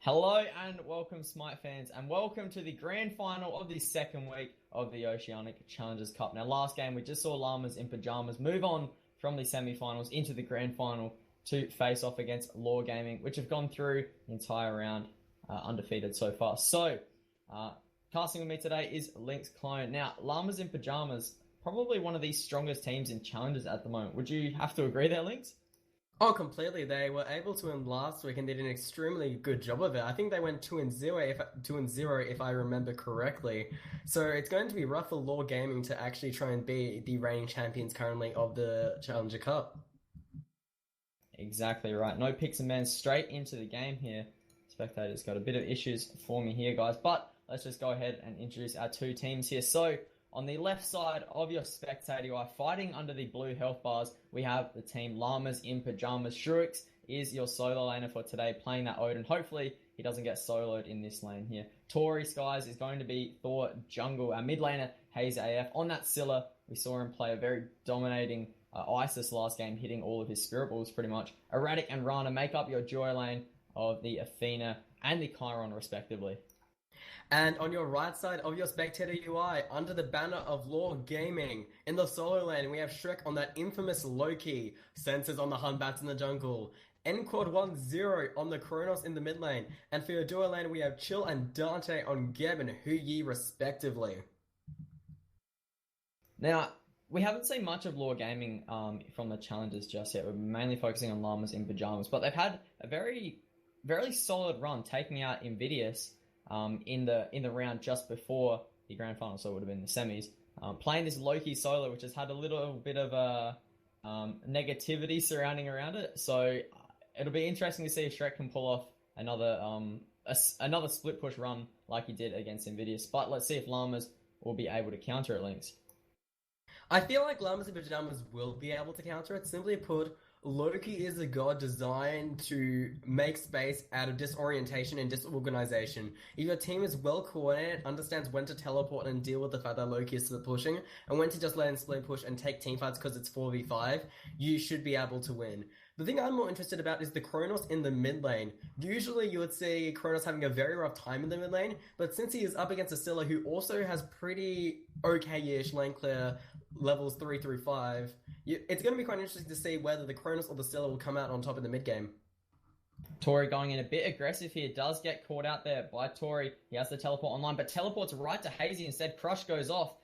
Hello and welcome, SMITE fans, and welcome to the grand final of the second week of the Oceanic Challengers Cup. Now, last game we just saw Llamas in Pyjamas move on from the semi-finals into the grand final to face off against Law Gaming, which have gone through the entire round undefeated so far. So, casting with me today is Link's Clone. Now, Llamas in Pyjamas, probably one of the strongest teams in Challengers at the moment. Would you have to agree there, Links? Oh, completely. They were able to win last week and did an extremely good job of it. I think they went 2-0 if I remember correctly. So it's going to be rough for Law Gaming to actually try and be the reigning champions currently of the Challenger Cup. Exactly right. No picks and bans, straight into the game here. Spectators got a bit of issues for me here, guys, but let's just go ahead and introduce our two teams here. So, on the left side of your spectator, you are fighting under the blue health bars. We have the team Llamas in Pyjamas. Shrux is your solo laner for today, playing that Odin. Hopefully, he doesn't get soloed in this lane here. Tori Skies is going to be Thor Jungle. Our mid laner, Haze AF. On that Scylla, we saw him play a very dominating Isis last game, hitting all of his Spirit Balls pretty much. Erratic and Rana make up your duo lane of the Athena and the Chiron, respectively. And on your right side of your spectator UI, under the banner of Law Gaming, in the solo lane, we have Shrek on that infamous Loki, Sensors on the Hunbats in the jungle, N-Quad 1-0 on the Kronos in the mid lane, and for your duo lane, we have Chill and Dante on Geb and Hu Yi respectively. Now, we haven't seen much of Law Gaming from the Challengers just yet. We're mainly focusing on Llamas in Pyjamas, but they've had a very, very solid run, taking out Invidious in the round just before the grand final, so it would have been the semis. Playing this Loki solo, which has had a little bit of negativity surrounding around it. So it'll be interesting to see if Shrek can pull off another split push run like he did against Invidious. But let's see if Llamas will be able to counter it, Links. I feel like Llamas in Pyjamas will be able to counter it. Simply put, Loki is a god designed to make space out of disorientation and disorganization. If your team is well coordinated, understands when to teleport and deal with the fact that Loki is split pushing, and when to just let him split push and take team fights because it's 4v5, you should be able to win. The thing I'm more interested about is the Kronos in the mid lane. Usually you would see Kronos having a very rough time in the mid lane, but since he is up against a Scylla who also has pretty okay-ish lane clear levels 3 through 5, it's going to be quite interesting to see whether the Kronos or the Scylla will come out on top in the mid game. Tori going in a bit aggressive here, does get caught out there by Tori. He has to teleport online, but teleports right to Hazy instead. Crush goes off.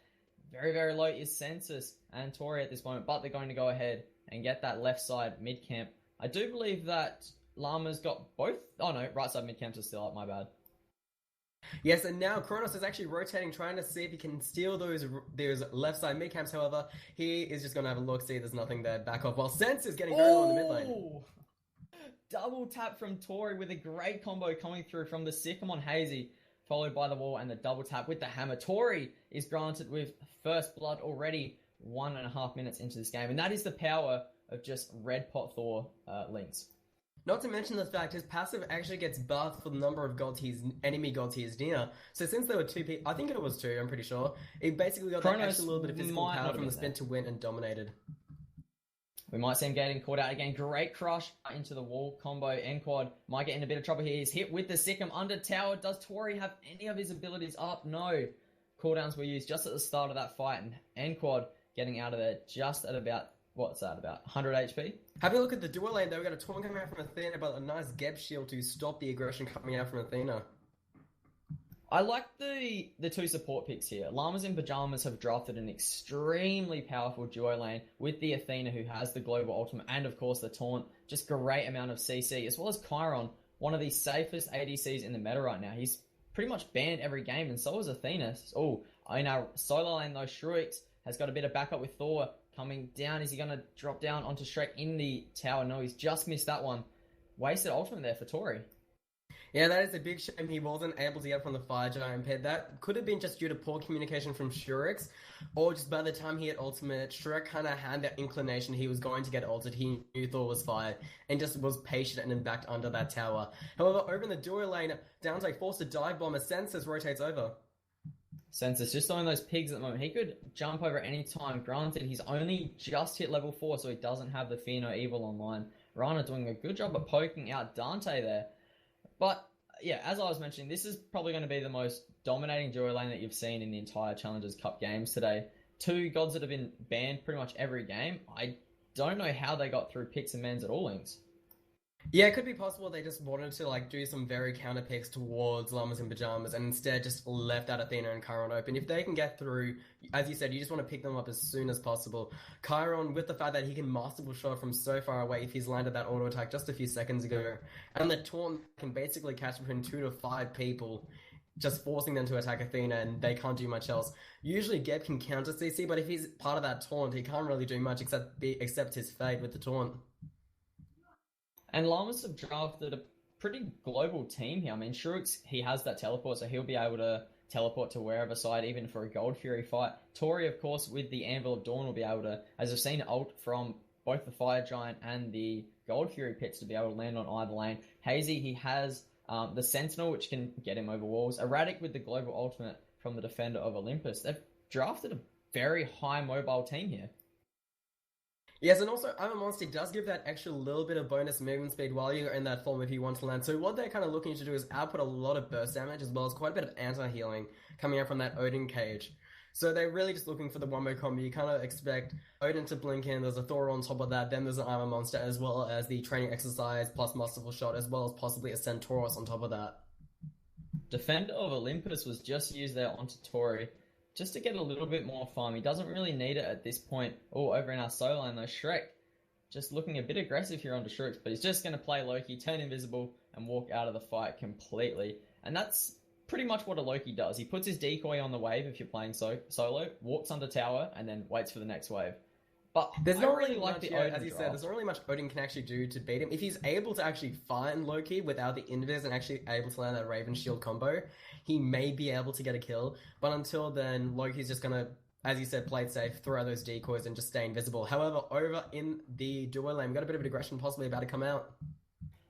Very, very low is Census and Tori at this moment, but they're going to go ahead and get that left side mid camp. I do believe that Llama's got both. Oh no, right side mid camps are still up, my bad. Yes, and now Kronos is actually rotating, trying to see if he can steal those left side mid camps. However, he is just going to have a look, see there's nothing there, back off, while Sense is getting very low in the mid lane. Double tap from Tori with a great combo coming through from the Sycam on Hazy, followed by the wall and the double tap with the hammer. Tori is granted with first blood already 1.5 minutes into this game, and that is the power of just Red Pot Thor links. Not to mention the fact his passive actually gets buffed for the number of enemy gods he is near. So since there were two people, I think it was two, I'm pretty sure, he basically got that extra little bit of physical power from the spin to win and dominated. We might see him getting caught out again. Great crush into the wall combo. N-Quad might get in a bit of trouble here. He's hit with the Sycam under tower. Does Tori have any of his abilities up? No. Cooldowns were used just at the start of that fight, and N-Quad getting out of there just at about, what's that, about 100 HP? Having a look at the dual lane, though, we got a taunt coming out from Athena, but a nice Geb shield to stop the aggression coming out from Athena. I like the two support picks here. Llamas in Pyjamas have drafted an extremely powerful duo lane with the Athena, who has the global ultimate, and of course the taunt. Just great amount of CC, as well as Chiron, one of the safest ADCs in the meta right now. He's pretty much banned every game, and so is Athena. Oh, in our solo lane though, Shrux has got a bit of backup with Thor coming down. Is he going to drop down onto Shrek in the tower? No, he's just missed that one. Wasted ultimate there for Tori. Yeah, that is a big shame he wasn't able to get from the Fire Giant pit. That could have been just due to poor communication from Shrek, or just by the time he had ultimate, Shrek kind of had that inclination he was going to get ulted. He knew Thor was fired, and just was patient and then backed under that tower. However, over in the duo lane, Dante forced a dive bomb as Census rotates over. Census just throwing those pigs at the moment. He could jump over any time. Granted, he's only just hit level 4, so he doesn't have the Fear No Evil online. Rana doing a good job of poking out Dante there. But yeah, as I was mentioning, this is probably going to be the most dominating duo lane that you've seen in the entire Challengers Cup games today. Two gods that have been banned pretty much every game. I don't know how they got through picks and mans at all links. Yeah, it could be possible they just wanted to like do some very counter picks towards Llamas and Pyjamas and instead just left out Athena and Chiron open. If they can get through, as you said, you just want to pick them up as soon as possible. Chiron, with the fact that he can masterful shot from so far away if he's landed that auto attack just a few seconds ago, and the taunt can basically catch between 2 to 5 people, just forcing them to attack Athena and they can't do much else. Usually Geb can counter CC, but if he's part of that taunt, he can't really do much except his fade with the taunt. And Llamas have drafted a pretty global team here. I mean, Shurix, he has that teleport, so he'll be able to teleport to wherever side, even for a Gold Fury fight. Tori, of course, with the Anvil of Dawn, will be able to, as I've seen, ult from both the Fire Giant and the Gold Fury pits to be able to land on either lane. Hazy, he has the Sentinel, which can get him over walls. Erratic with the global ultimate from the Defender of Olympus. They've drafted a very high mobile team here. Yes, and also I'm a Monster does give that extra little bit of bonus movement speed while you're in that form if you want to land. So what they're kind of looking to do is output a lot of burst damage as well as quite a bit of anti-healing coming out from that Odin cage. So they're really just looking for the wombo combo. You kind of expect Odin to blink in, there's a Thor on top of that, then there's an Armor Monster as well as the training exercise plus Masterful Shot as well as possibly a Centaurus on top of that. Defender of Olympus was just used there onto Tori, just to get a little bit more farm. He doesn't really need it at this point. Oh, over in our solo lane though, Shrek just looking a bit aggressive here onto Shrek, but he's just going to play Loki, turn invisible, and walk out of the fight completely. And that's pretty much what a Loki does. He puts his decoy on the wave if you're playing solo, walks under tower, and then waits for the next wave. But there's not really like much, the Odin as you draft. said, there's not really much Odin can actually do to beat him. If he's able to actually find Loki without the invis and actually able to land that Raven Shield combo, he may be able to get a kill. But until then, Loki's just gonna, as you said, play it safe, throw out those decoys and just stay invisible. However, over in the duo lane, we've got a bit of aggression possibly about to come out.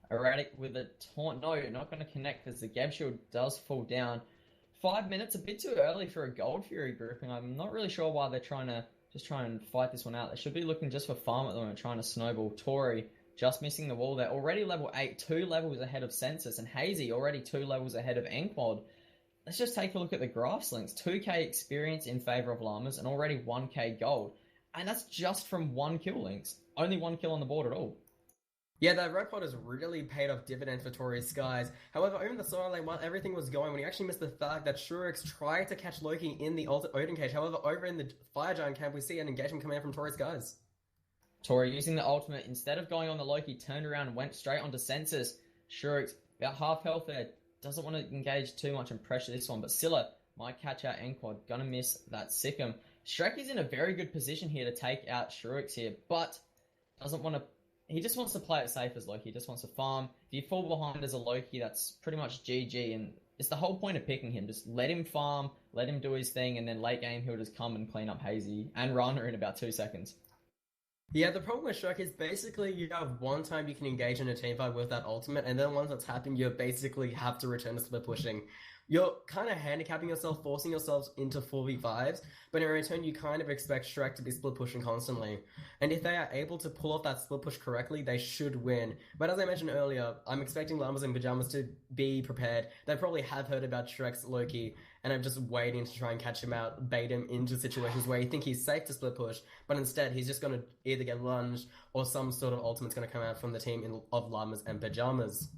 Erratic with a taunt. No, not going to connect because the Gab Shield does fall down. 5 minutes, a bit too early for a Gold Fury grouping. I'm not really sure why they're trying to just try and fight this one out. They should be looking just for farm at the moment, trying to snowball. Tori just missing the wall there. Already level 8, 2 levels ahead of Census, and Hazy already 2 levels ahead of Enquad. Let's just take a look at the graphs links. 2k experience in favor of Llamas and already 1k gold. And that's just from 1 kill links. Only 1 kill on the board at all. Yeah, that red pot has really paid off dividends for Tori Skies. However, over in the solo lane, while everything was going, when he actually missed the fact that Shurix tried to catch Loki in the Odin cage. However, over in the Fire Giant camp, we see an engagement coming out from Tori Skies. Tori using the ultimate, instead of going on the Loki, turned around and went straight onto Census. Shurix, about half health there, doesn't want to engage too much and pressure this one, but Scylla might catch out Enquad, gonna miss that Sikkim. Shrek is in a very good position here to take out Shurix here, but doesn't want to. He just wants to play it safe as Loki. He just wants to farm. If you fall behind as a Loki, that's pretty much GG, and it's the whole point of picking him. Just let him farm, let him do his thing, and then late game he'll just come and clean up Hazy and Rana in about 2 seconds. Yeah, the problem with Shrek is basically you have one time you can engage in a teamfight with that ultimate, and then once that's happened, you basically have to return to split pushing. You're kind of handicapping yourself, forcing yourselves into 4v5s, but in return, you kind of expect Shrek to be split pushing constantly. And if they are able to pull off that split push correctly, they should win. But as I mentioned earlier, I'm expecting Llamas and Pyjamas to be prepared. They probably have heard about Shrek's Loki, and I'm just waiting to try and catch him out, bait him into situations where you think he's safe to split push, but instead he's just going to either get lunged or some sort of ultimate's going to come out from the team of Llamas and Pyjamas.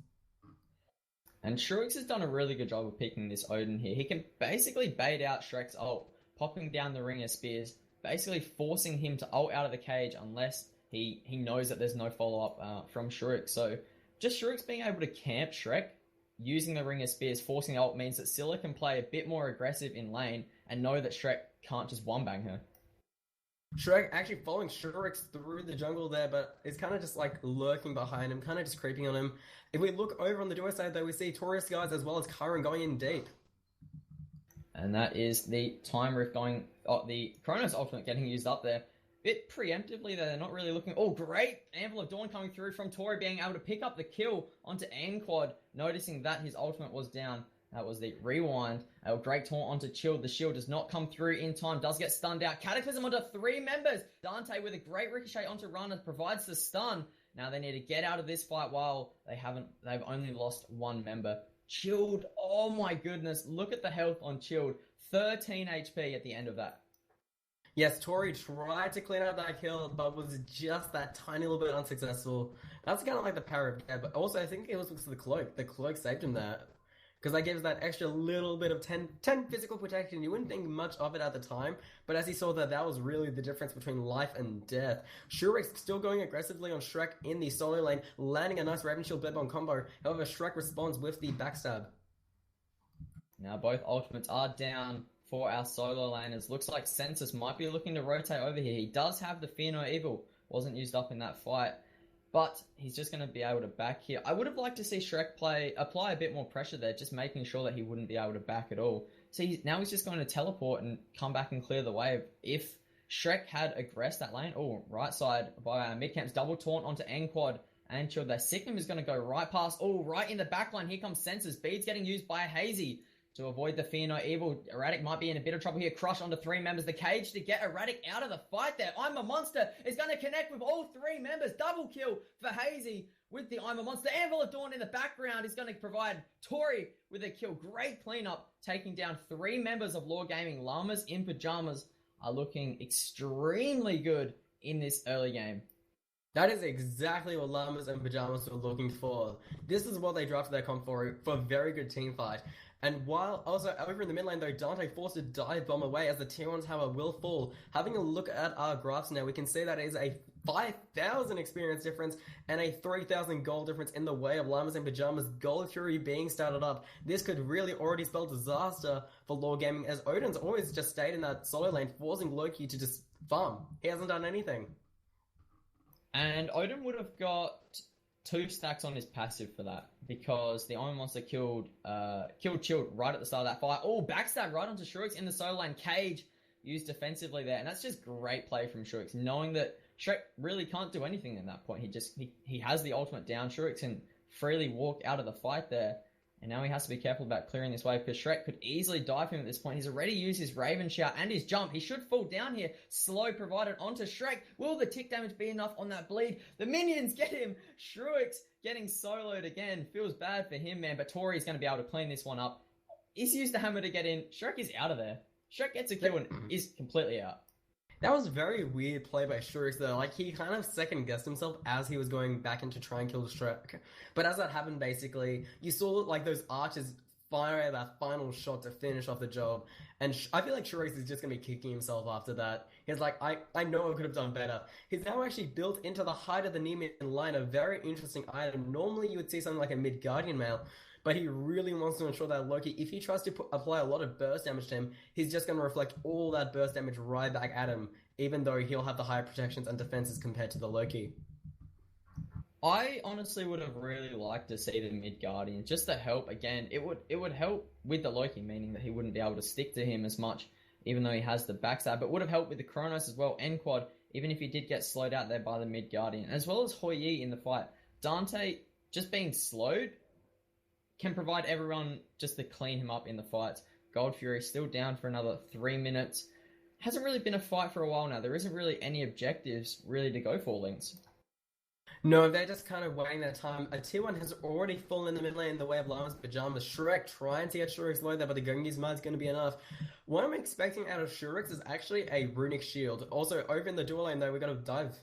And Shurix has done a really good job of picking this Odin here. He can basically bait out Shrek's ult, popping down the ring of spears, basically forcing him to ult out of the cage unless he knows that there's no follow-up from Shurix. So just Shurix being able to camp Shrek, using the ring of spears, forcing the ult means that Scylla can play a bit more aggressive in lane and know that Shrek can't just one-bang her. Shrek actually following Shurix through the jungle there, but it's kind of just like lurking behind him, kind of just creeping on him. If we look over on the duo side though, we see Tori Skies as well as Chiron going in deep. And that is the time rift going, the Kronos ultimate getting used up there. Bit preemptively there, they're not really looking. Oh, great! Anvil of Dawn coming through from Tori, being able to pick up the kill onto Anquad, noticing that his ultimate was down. That was the rewind. Great taunt onto Chill. The shield does not come through in time. Does get stunned out. Cataclysm onto 3 members. Dante with a great ricochet onto Rana provides the stun. Now they need to get out of this fight while they've only lost 1 member. Chilled, oh my goodness, look at the health on Chilled. 13 HP at the end of that. Yes, Tori tried to clean up that kill, but was just that tiny little bit unsuccessful. That's kind of like the power of Dead, but also I think it was because of the cloak. The cloak saved him there. Because that gives that extra little bit of 10 physical protection. You wouldn't think much of it at the time, but as he saw that was really the difference between life and death. Shurik's still going aggressively on Shrek in the solo lane, landing a nice Raven Shield Bloodborne combo. However, Shrek responds with the backstab. Now both ultimates are down for our solo laners. Looks like Census might be looking to rotate over here. He does have the Fear No Evil. Wasn't used up in that fight. But he's just going to be able to back here. I would have liked to see Shrek apply a bit more pressure there, just making sure that he wouldn't be able to back at all. So now he's just going to teleport and come back and clear the wave. If Shrek had aggressed that lane, right side by mid camps, double taunt onto N-Quad and Chilled. That Sicknum is going to go right past, right in the back line. Here comes Census. Beads getting used by Hazy. To avoid the Fear No Evil, Erratic might be in a bit of trouble here. Crush onto 3 members. The cage to get Erratic out of the fight there. I'm a Monster is going to connect with all 3 members. Double kill for Hazy with the I'm a Monster. Anvil of Dawn in the background is going to provide Tori with a kill. Great cleanup, taking down 3 members of Law Gaming. Llamas in Pyjamas are looking extremely good in this early game. That is exactly what Llamas and Pyjamas were looking for. This is what they drafted their comp for a very good team fight. And while also over in the mid lane though, Dante forced a dive bomb away as the tier 1s have a will fall. Having a look at our graphs now, we can see that it is a 5,000 experience difference and a 3,000 gold difference in the way of Llamas and Pyjamas. Gold Fury being started up. This could really already spell disaster for Law Gaming, as Odin's always just stayed in that solo lane, forcing Loki to just farm. He hasn't done anything. And Odin would have got 2 stacks on his passive for that, because the Iron Monster killed Chilled right at the start of that fight. Backstab right onto Shrek in the solo lane. Cage used defensively there, and that's just great play from Shrek, knowing that Shrek really can't do anything at that point. He has the ultimate down. Shrek can freely walk out of the fight there, and now he has to be careful about clearing this wave, because Shrek could easily dive him at this point. He's already used his Raven Shout and his jump. He should fall down here. Slow provided onto Shrek. Will the tick damage be enough on that bleed? The minions get him. Shrek's getting soloed again. Feels bad for him, man, but Tori's going to be able to clean this one up. He's used the hammer to get in. Shrek is out of there. Shrek gets a kill and is completely out. That was very weird play by Shrek though. Like, he kind of second-guessed himself as he was going back in to try and kill Shrek. But as that happened, basically, you saw, like, those archers fire that final shot to finish off the job. And I feel like Shrek is just going to be kicking himself after that. He's like, I know I could have done better. He's now actually built into the height of the Nemean line a very interesting item. Normally, you would see something like a mid-Guardian Mail, but he really wants to ensure that Loki, if he tries to apply a lot of burst damage to him, he's just going to reflect all that burst damage right back at him, even though he'll have the higher protections and defenses compared to the Loki. I honestly would have really liked to see the mid Guardian just to help. Again, it would help with the Loki, meaning that he wouldn't be able to stick to him as much, even though he has the backstab. But would have helped with the Kronos as well, N-Quad, even if he did get slowed out there by the mid Guardian, as well as Hoi Yi in the fight. Dante just being slowed can provide everyone just to clean him up in the fights. Gold Fury still down for another 3 minutes. Hasn't really been a fight for a while now. There isn't really any objectives really to go for, Links. No, they're just kind of waiting their time. A tier 1 has already fallen in the mid lane in the way of Llamas Pyjamas. Shrek trying to get Shurek's low there, but the Gungi's Mind's going to be enough. What I'm expecting out of Shurek's is actually a Runic Shield. Also, over in the dual lane though, we got a dive.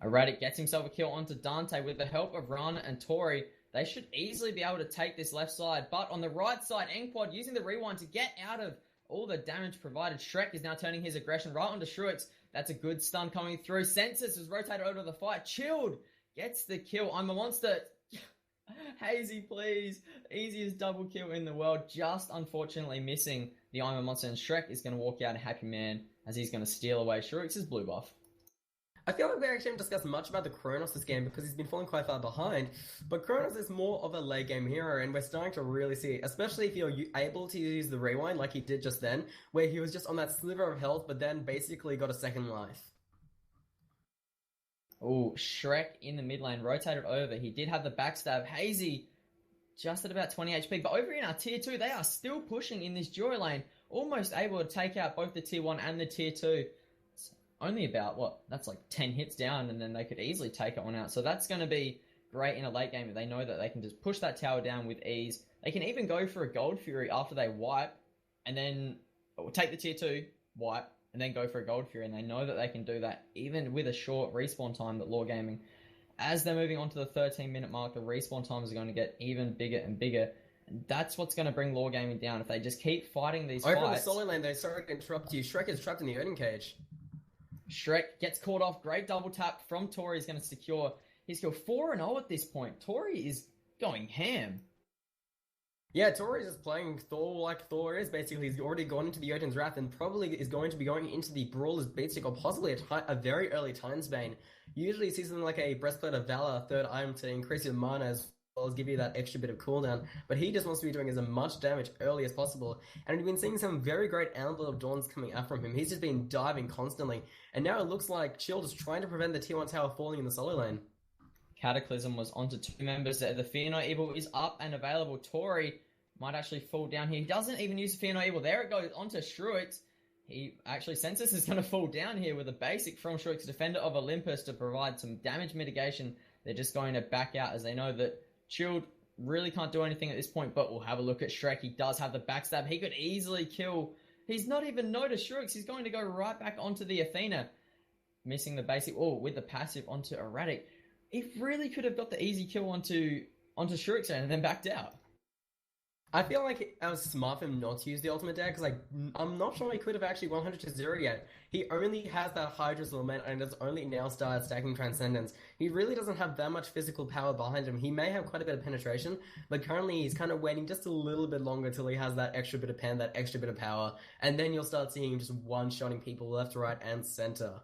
Erratic gets himself a kill onto Dante with the help of Rana and Tori. They should easily be able to take this left side, but on the right side, N-Quad using the rewind to get out of all the damage provided. Shrek is now turning his aggression right onto Shrewix. That's a good stun coming through. Census is rotated over to the fight. Chilled gets the kill. I'm a Monster. Hazy, please. Easiest double kill in the world. Just unfortunately missing the I'm a Monster. And Shrek is going to walk out a happy man as he's going to steal away Shrewix's blue buff. I feel like we actually haven't discussed much about the Kronos this game because he's been falling quite far behind, but Kronos is more of a late game hero, and we're starting to really see it, especially if you're able to use the rewind like he did just then, where he was just on that sliver of health, but then basically got a second life. Oh, Shrek in the mid lane, rotated over. He did have the backstab. Hazy just at about 20 HP, but over in our tier 2, they are still pushing in this duo lane, almost able to take out both the tier 1 and the tier 2. Only about, that's like 10 hits down, and then they could easily take it one out. So that's going to be great in a late game if they know that they can just push that tower down with ease. They can even go for a Gold Fury after they wipe, and then take the tier 2, wipe, and then go for a Gold Fury, and they know that they can do that even with a short respawn time that Law Gaming. As they're moving on to the 13-minute mark, the respawn times are going to get even bigger and bigger. And that's what's going to bring Law Gaming down. If they just keep fighting these fights... Over in the solo lane, though, sorry to interrupt you. Shrek is trapped in the Odin cage. Shrek gets caught off. Great double tap from Tori. He's going to secure his kill. 4-0 at this point. Tori is going ham. Yeah, Tori is just playing Thor like Thor is, basically. He's already gone into the Odin's Wrath and probably is going to be going into the Brawler's Beatstick or possibly a very early Titan's Bane. Usually he sees something like a Breastplate of Valor, third item to increase your mana as well as give you that extra bit of cooldown, but he just wants to be doing as much damage early as possible, and we've been seeing some very great Anvil of Dawns coming out from him. He's just been diving constantly, and now it looks like Shield is trying to prevent the tier 1 tower falling in the solo lane. Cataclysm was onto 2 members there. The Fear No Evil is up and available. Tori might actually fall down here. He doesn't even use the Fear No Evil. There it goes onto Shruix. He actually, Census is going to fall down here with a basic from Shruix, Defender of Olympus, to provide some damage mitigation. They're just going to back out as they know that Shield really can't do anything at this point, but we'll have a look at Shrek. He does have the backstab. He could easily kill. He's not even noticed Shruix. He's going to go right back onto the Athena. Missing the basic, with the passive onto Erratic. He really could have got the easy kill onto Shruix and then backed out. I feel like it was smart for him not to use the ultimate there, because I'm not sure he could have actually 100-0 yet. He only has that Hydra's Lament and has only now started stacking Transcendence. He really doesn't have that much physical power behind him. He may have quite a bit of penetration, but currently he's kind of waiting just a little bit longer till he has that extra bit of pen, that extra bit of power, and then you'll start seeing him just one-shotting people left, right, and center.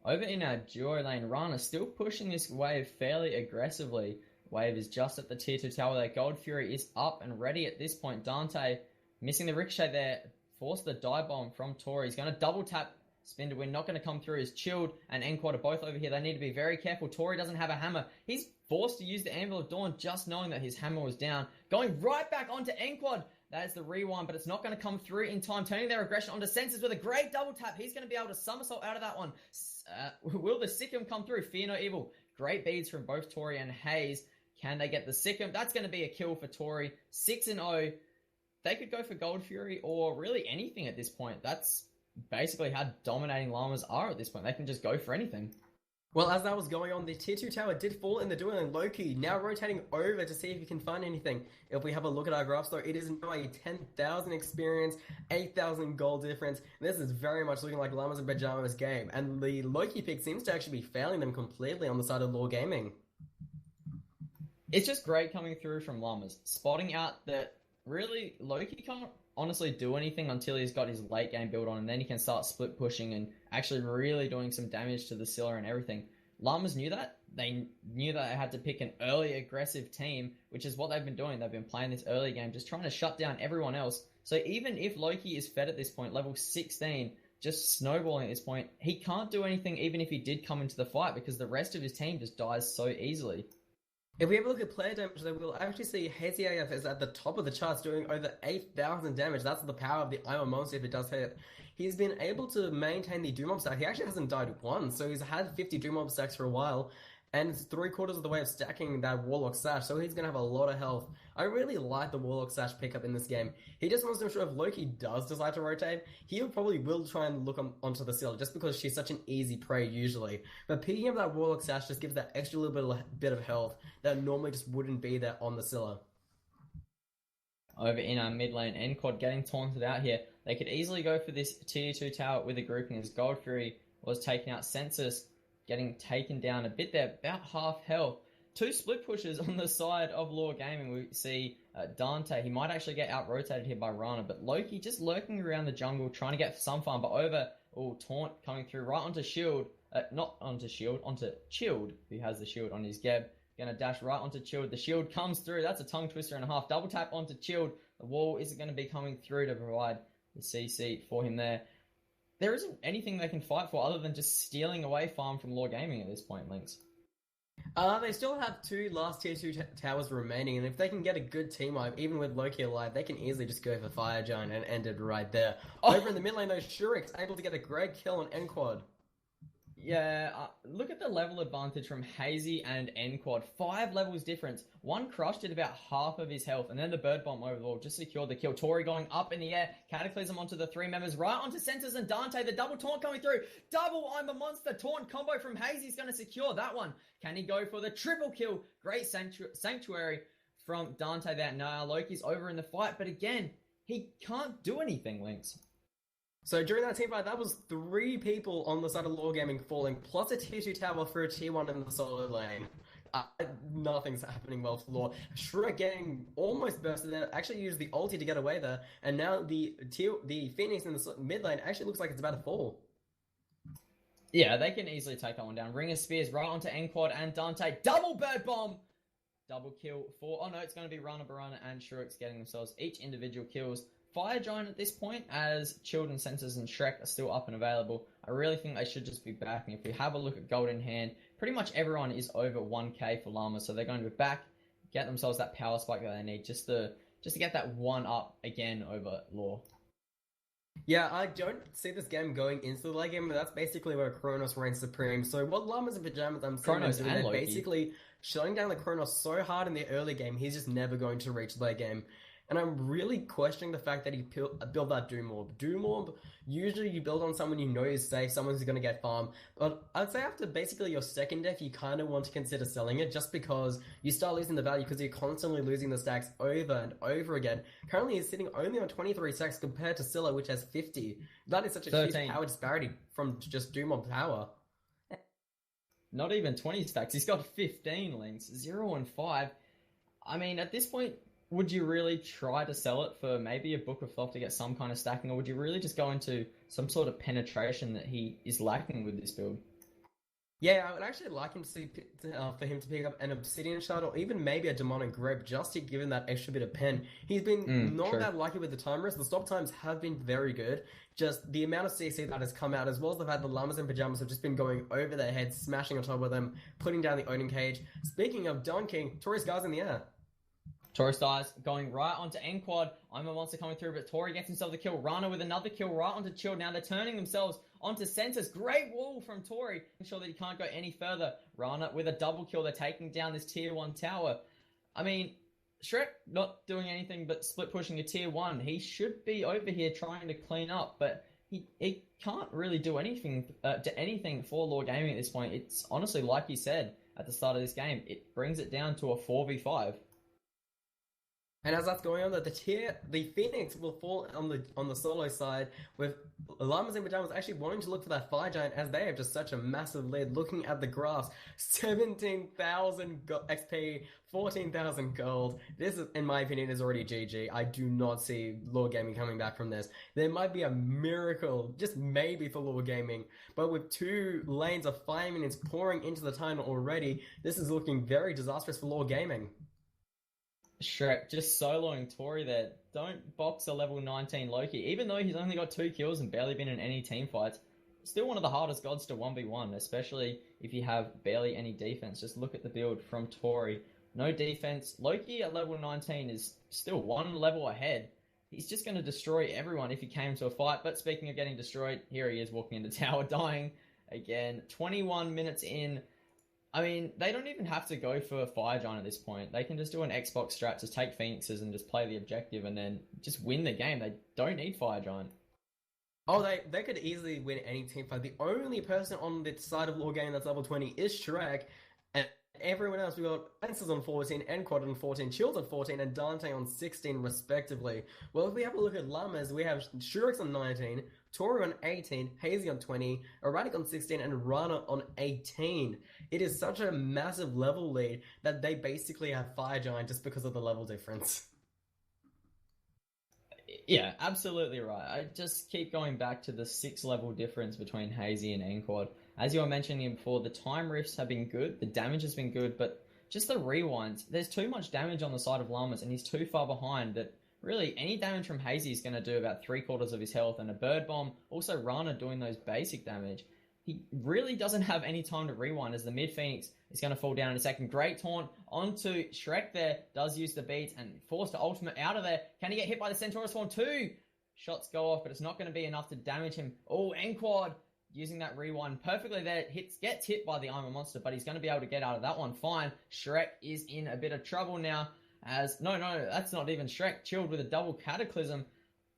Over in our duo lane, Rana still pushing this wave fairly aggressively. Wave is just at the tier 2 tower there. Gold Fury is up and ready at this point. Dante missing the ricochet there. Forced the dive bomb from Tori. He's going to double tap spin to win. Not going to come through. His Chilled and Encore are both over here. They need to be very careful. Tori doesn't have a hammer. He's forced to use the Anvil of Dawn just knowing that his hammer was down. Going right back onto Enquad. That is the rewind, but it's not going to come through in time. Turning their aggression onto Senses with a great double tap. He's going to be able to somersault out of that one. Will the Sikkim come through? Fear No Evil. Great beads from both Tori and Hayes. Can they get the Sikkim? That's going to be a kill for Tori. 6-0. They could go for Gold Fury or really anything at this point. That's basically how dominating Llamas are at this point. They can just go for anything. Well, as that was going on, the tier 2 tower did fall in the duel, and Loki now rotating over to see if he can find anything. If we have a look at our graphs, though, it is now a 10,000 experience, 8,000 gold difference. This is very much looking like Llamas and Pyjamas game, and the Loki pick seems to actually be failing them completely on the side of Law Gaming. It's just great coming through from Llamas, spotting out that really Loki can't honestly do anything until he's got his late game build on, and then he can start split pushing and actually really doing some damage to the Scylla and everything. Llamas knew that. They knew that they had to pick an early aggressive team, which is what they've been doing. They've been playing this early game, just trying to shut down everyone else. So even if Loki is fed at this point, level 16, just snowballing at this point, he can't do anything even if he did come into the fight because the rest of his team just dies so easily. If we have a look at player damage, then we'll actually see HCAF is at the top of the charts doing over 8,000 damage. That's the power of the Iron Monster if it does hit. He's been able to maintain the Doom Mob stack. He actually hasn't died once, so he's had 50 Doom Mob stacks for a while, and it's 3/4 of the way of stacking that Warlock Sash, so he's going to have a lot of health. I really like the Warlock Sash pickup in this game. He just wants to ensure if Loki does decide to rotate, he probably will try and look onto the Scylla, just because she's such an easy prey usually. But picking up that Warlock Sash just gives that extra little bit of health that normally just wouldn't be there on the Scylla. Over in our mid lane, Enquad getting taunted out here. They could easily go for this tier 2 tower with a grouping as Gold Fury was taking out Census, getting taken down a bit there, about half health. 2 split pushes on the side of Law Gaming. We see Dante. He might actually get out-rotated here by Rana, but Loki just lurking around the jungle, trying to get some fun, but over, taunt coming through right onto Shield. Not onto Shield, onto Chilled, who has the shield on his Geb. Gonna dash right onto Chilled. The shield comes through. That's a tongue twister and a half. Double tap onto Chilled. The wall isn't going to be coming through to provide the CC for him there. There isn't anything they can fight for other than just stealing away farm from Law Gaming at this point, Lynx. They still have 2 last tier 2 towers remaining, and if they can get a good team wipe, even with Loki alive, they can easily just go for Fire Giant and end it right there. Over in the mid lane, though, Shurik's able to get a great kill on Enquad. Yeah, look at the level advantage from Hazy and N-Quad. 5 levels difference. One Crush did about half of his health, and then the Bird Bomb overall just secured the kill. Tori going up in the air, Cataclysm onto the 3 members, right onto Centers and Dante. The double taunt coming through. Double I'm a Monster taunt combo from Hazy's going to secure that one. Can he go for the triple kill? Great Sanctuary from Dante there. Now Loki's over in the fight, but again, he can't do anything, Lynx. So during that team fight, that was 3 people on the side of Law Gaming falling, plus a tier 2 tower for a tier 1 in the solo lane. Nothing's happening well for Law. Shrek getting almost bursted there, actually used the ulti to get away there, and now the Phoenix in the mid lane actually looks like it's about to fall. Yeah, they can easily take that one down. Ring of Spears right onto N-Quad and Dante. Double Bird Bomb! Double kill for... Oh no, it's going to be Rana Barana and Shurix getting themselves each individual kills. Fire Giant at this point, as Children, Senses, and Shrek are still up and available. I really think they should just be backing. If we have a look at Golden Hand, pretty much everyone is over 1k for Llamas, so they're going to be back, get themselves that power spike that they need just to get that one up again over Law. Yeah, I don't see this game going into the late game, but that's basically where Kronos reigns supreme. So what Llamas and Pyjamas I'm seeing is they're basically shutting down the Kronos so hard in the early game, he's just never going to reach the late game. And I'm really questioning the fact that he built that Doom Orb. Doom Orb, usually you build on someone you know is safe, someone who's going to get farm. But I'd say after basically your second deck, you kind of want to consider selling it just because you start losing the value because you're constantly losing the stacks over and over again. Currently, he's sitting only on 23 stacks compared to Scylla, which has 50. That is such a 13. Huge power disparity from just Doom Orb power. Not even 20 stacks. He's got 15 links, 0 and 5. I mean, at this point, would you really try to sell it for maybe a Book of Thoth to get some kind of stacking, or would you really just go into some sort of penetration that he is lacking with this build? Yeah, I would actually like him for him to pick up an Obsidian Shard or even maybe a Demonic Grip just to give him that extra bit of pen. He's been not that lucky with the time rest. The stop times have been very good. Just the amount of CC that has come out, as well as the fact the Llamas and Pyjamas have just been going over their heads, smashing on top of them, putting down the Odin Cage. Speaking of dunking, Tori's guys in the air. Taurus dies, going right onto N-Quad. I'm a Monster coming through, but Tori gets himself the kill. Rana with another kill right onto Chill. Now they're turning themselves onto Senses. Great wall from Tori. Ensure that he can't go any further. Rana with a double kill. They're taking down this tier 1 tower. I mean, Shrek not doing anything but split pushing a tier 1. He should be over here trying to clean up, but he can't really do anything for Law Gaming at this point. It's honestly, like you said at the start of this game, it brings it down to a 4v5. And as that's going on, the Phoenix will fall on the solo side, with Llamas and Pyjamas actually wanting to look for that Fire Giant, as they have just such a massive lead. Looking at the graphs, 17,000 XP, 14,000 gold. This, in my opinion, is already GG. I do not see Law Gaming coming back from this. There might be a miracle, just maybe, for Law Gaming, but with 2 lanes of 5 minutes pouring into the tunnel already, this is looking very disastrous for Law Gaming. Shrek just soloing Tori there. Don't box a level 19 Loki. Even though he's only got 2 kills and barely been in any team fights, still one of the hardest gods to 1v1, especially if you have barely any defense. Just look at the build from Tori. No defense. Loki at level 19 is still 1 level ahead. He's just going to destroy everyone if he came to a fight. But speaking of getting destroyed, here he is walking into tower, dying again. 21 minutes in. I mean, they don't even have to go for a Fire Giant at this point. They can just do an Xbox strat, just take Phoenixes and just play the objective and then just win the game. They don't need Fire Giant. Oh, they could easily win any team fight. The only person on the side of Law Game that's level 20 is Shrek, and everyone else, we got Fences on 14, N-Quad on 14, Shields on 14, and Dante on 16, respectively. Well, if we have a look at Llamas, we have Shurix on 19, Tori on 18, Hazy on 20, Erratic on 16, and Rana on 18. It is such a massive level lead that they basically have Fire Giant just because of the level difference. Yeah, absolutely right. I just keep going back to the 6 level difference between Hazy and N-Quad. As you were mentioning before, the time rifts have been good, the damage has been good, but just the rewinds, there's too much damage on the side of Llamas, and he's too far behind that really any damage from Hazy is going to do about 3/4 of his health, and a Bird Bomb, also Rana doing those basic damage. He really doesn't have any time to rewind, as the mid Phoenix is going to fall down in a second. Great taunt onto Shrek there, does use the beats and forced to ultimate out of there. Can he get hit by the Centaurus Swarm? 2 shots go off, but it's not going to be enough to damage him. Oh, N-Quad using that rewind perfectly there. Gets hit by the Iron Monster, but he's going to be able to get out of that one fine. Shrek is in a bit of trouble now. No, that's not even Shrek. Chilled with a double Cataclysm.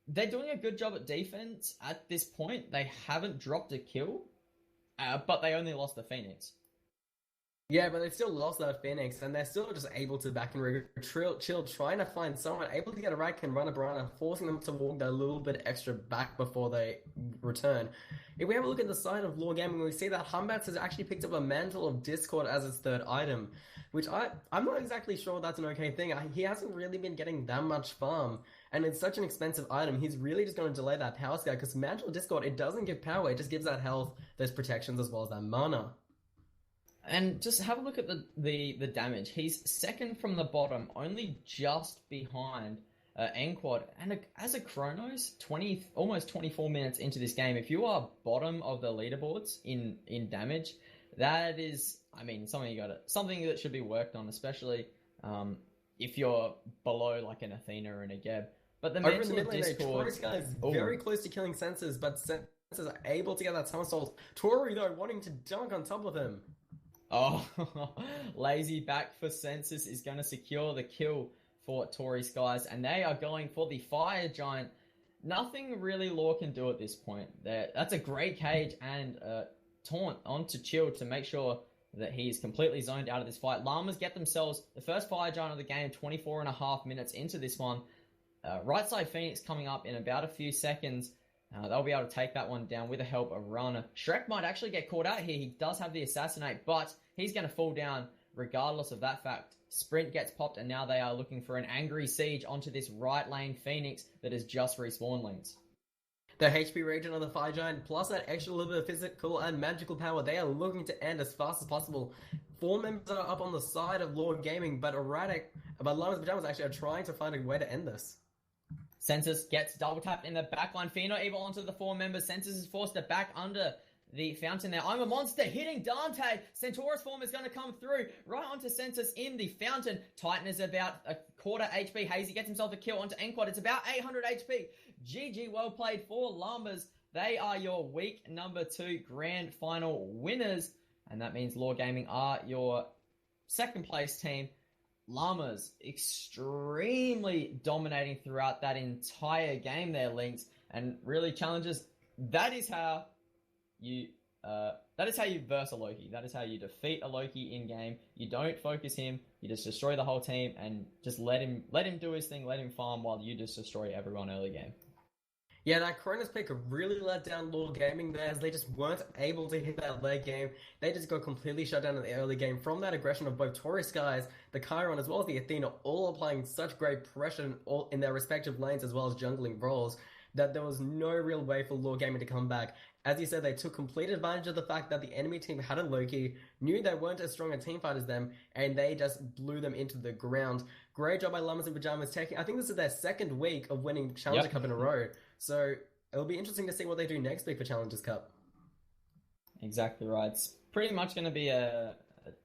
They're doing a good job at defense at this point. They haven't dropped a kill, but they only lost the Phoenix. Yeah, but they still lost that Phoenix, and they're still just able to back and chill, trying to find someone able to get a right and run a Brana, forcing them to walk that little bit extra back before they return. If we have a look at the side of Lore Gaming, we see that Humbats has actually picked up a Mantle of Discord as its third item, which I'm not exactly sure that's an okay thing. He hasn't really been getting that much farm, and it's such an expensive item. He's really just going to delay that Power Scout, because Mantle of Discord, it doesn't give power, it just gives that health, those protections, as well as that mana. And just have a look at the damage. He's second from the bottom, only just behind Enquad. And as a Chronos, almost 24 minutes into this game, if you are bottom of the leaderboards in damage, that is, I mean, something that should be worked on, especially if you're below like an Athena or an Ageb. But the Mantle of Discord is very close to killing Senses, but Senses are able to get that somersault. Tori, though, wanting to dunk on top of him. Oh, lazy back for Census is going to secure the kill for Tory Skies, and they are going for the Fire Giant. Nothing really Lore can do at this point. That's a great cage and taunt onto Chill to make sure that he's completely zoned out of this fight. Llamas get themselves the first Fire Giant of the game, 24.5 minutes into this one. Right side Phoenix coming up in about a few seconds. They'll be able to take that one down with the help of Rana. Shrek might actually get caught out here. He does have the Assassinate, but he's going to fall down regardless of that fact. Sprint gets popped, and now they are looking for an angry siege onto this right lane Phoenix that has just respawned links. The HP regen of the Fire Giant, plus that extra little bit of physical and magical power, they are looking to end as fast as possible. 4 members are up on the side of Lord Gaming, but Llamas Pyjamas actually are trying to find a way to end this. Census gets double tapped in the backline. Fino evil onto the 4 members. Census is forced to back under the fountain there. I'm a monster hitting Dante. Centaurus form is going to come through right onto Census in the fountain. Titan is about a quarter HP. Hazy gets himself a kill onto Enquad. It's about 800 HP. GG, well played for Llamas. They are your week number 2 grand final winners. And that means Lore Gaming are your second place team. Llamas extremely dominating throughout that entire game there, Lynx, and really challenges. That is how you verse a Loki. That is how you defeat a Loki in game. You don't focus him. You just destroy the whole team and just let him do his thing. Let him farm while you just destroy everyone early game. Yeah, that Cronus pick really let down Lore Gaming there, as they just weren't able to hit that late game. They just got completely shut down in the early game from that aggression of both Taurus Skies, the Chiron, as well as the Athena, all applying such great pressure in their respective lanes as well as jungling roles, that there was no real way for Lore Gaming to come back. As you said, they took complete advantage of the fact that the enemy team had a Loki, knew they weren't as strong a team fight as them, and they just blew them into the ground. Great job by Llamas and Pyjamas taking, I think this is their second week of winning Challenger Cup in a row. So it'll be interesting to see what they do next week for Challengers Cup. Exactly right. It's pretty much going to be a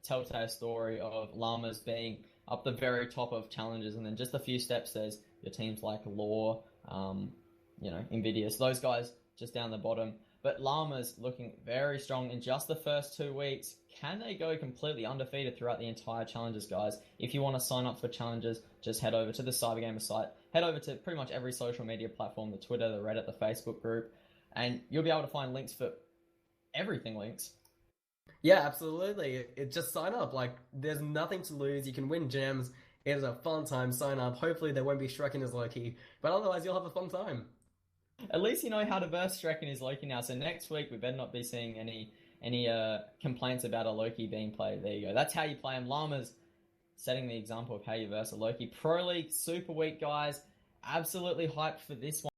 telltale story of Llamas being up the very top of Challengers, and then just a few steps there's your teams like Lore, Invidious, those guys just down the bottom. But Llamas looking very strong in just the first 2 weeks. Can they go completely undefeated throughout the entire Challengers, guys? If you want to sign up for Challengers, just head over to the Cybergamer site. Head over to pretty much every social media platform, the Twitter, the Reddit, the Facebook group, and you'll be able to find links for everything, links. Yeah, absolutely. Just sign up. Like, there's nothing to lose. You can win gems. It is a fun time. Sign up. Hopefully there won't be Shrek in his Loki, but otherwise you'll have a fun time. At least you know how to verse Shrek and his Loki now. So next week we better not be seeing any complaints about a Loki being played. There you go. That's how you play him. Llamas setting the example of how you verse a Loki. Pro League Super Week, guys. Absolutely hyped for this one.